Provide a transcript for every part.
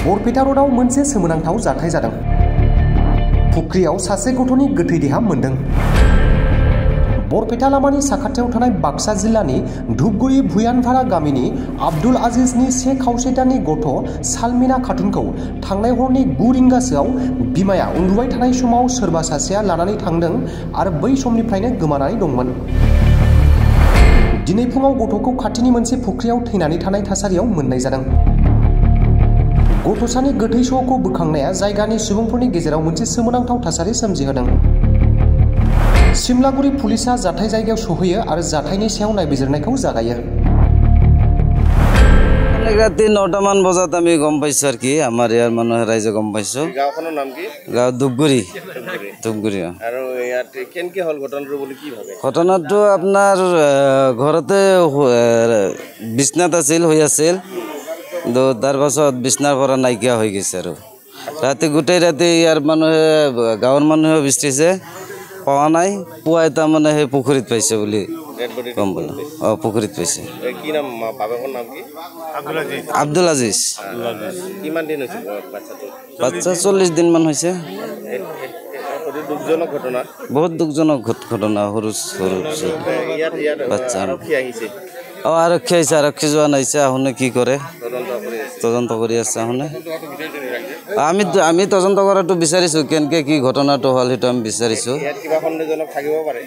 बरपेटा रोडआव मोनसे सोमोनांथाव जाथाय जादों। फुख्रियाव सासे गथ'नि गोथै देहा मोनदों। बरपेटा लामानि साखाथियाव थानाय बाक्सा जिल्लानि धुपगुरि भुयानफारा गामिनि आब्दुल आजिजनि 1 खावसे दाननि गथ' सालमिना खातुनखौ थांनाय हरनि 9 रिंगासोआव बिमाया उन्दुबाय थानाय समाव सोरबा सासेया लानानै थांदों आरो बै समनिफ्रायनो गोमानानै दंमोन। दिनै फुङाव गथ'खौ खाथिनि मोनसे फुख्रियाव थैनानै थानाय थासारियाव मोननाय जादों। गथ'सानि गोथै सह'खौ बोखांनाया जायगानि सुबुंफोरनि गेजेराव मोनसे सोमोनांथाव थासारि सोमजिहोदों। सिमलागुरि पुलिसा जाथाय जायगायाव सहैयो आरो जाथायनि सायाव नायबिजिरनायखौ जागायो। राति 9টা মান বজাত আমি গম পাইছো আর কি আমার ইয়ার মানুহে রাইজে গম পাইছো। গাঁওখনৰ নাম কি? গাঁও ধুপগুৰি। আৰু ইয়াত কেনকে হল ঘটনাটো বুলি কি ভাবে? ঘটনাটো আপোনাৰ ঘৰতে বিছনাত আছিল হৈ আছিল তো তাৰ পাছত বিছনাৰ পৰা নাইকিয়া হৈ গৈছে আৰু ৰাতি গোটেই ৰাতি ইয়াৰ মানুহে গাঁৱৰ মানুহে বিচাৰিছে পোৱা নাই পুৱাই তাৰমানে সেই পুখুৰীত পাইছে বুলি গম পালো। পুখুৰীত পাইছে। কি নাম বাবাকৰ নাম কি? আব্দুল আজিজ। কিমান দিন হৈছে বাচ্চাটো? বাচ্চা 40 দিন মান হৈছে। দুখজনক ঘটনা। বহুত দুখজনক ঘটনা সৰু বাচ্চা। আৰক্ষী আহিছে আৰক্ষী যোৱা নাইছে আহুনে কি কৰে তদন্ত কৰি আছে আহুনে আমি তদন্ত কৰাটো বিচাৰিছো কেনকে কি ঘটনাটো হ'ল সেইটো আমি বিচাৰিছো।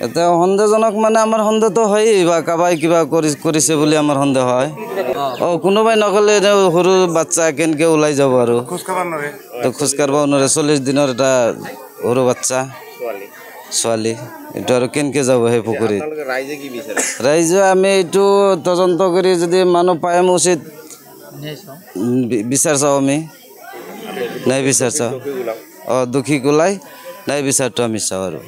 এতিয়া সন্দেহজনক মানে আমাৰ সন্দেহটো হয় বা কাবাই কিবা কৰিছে বুলি আমাৰ সন্দেহ হয়। কোনোবাই নকলে সৰু বাচ্চা কেনকে ওলাই যাব আৰু খোজ কাঢ়িব নোৱাৰে 40 দিনৰ এটা সৰু বাচ্চা ছোৱালী এইটো আৰু কেনকে যাব সেই পুখুৰীত। ৰাইজে আমি এইটো তদন্ত কৰি যদি মানুহ পাই উচিত বিচাৰ চাওঁ আমি নাই বিচাৰ চাওঁ দুখীক ওলাই নাই বিচাৰটো আমি চাওঁ আৰু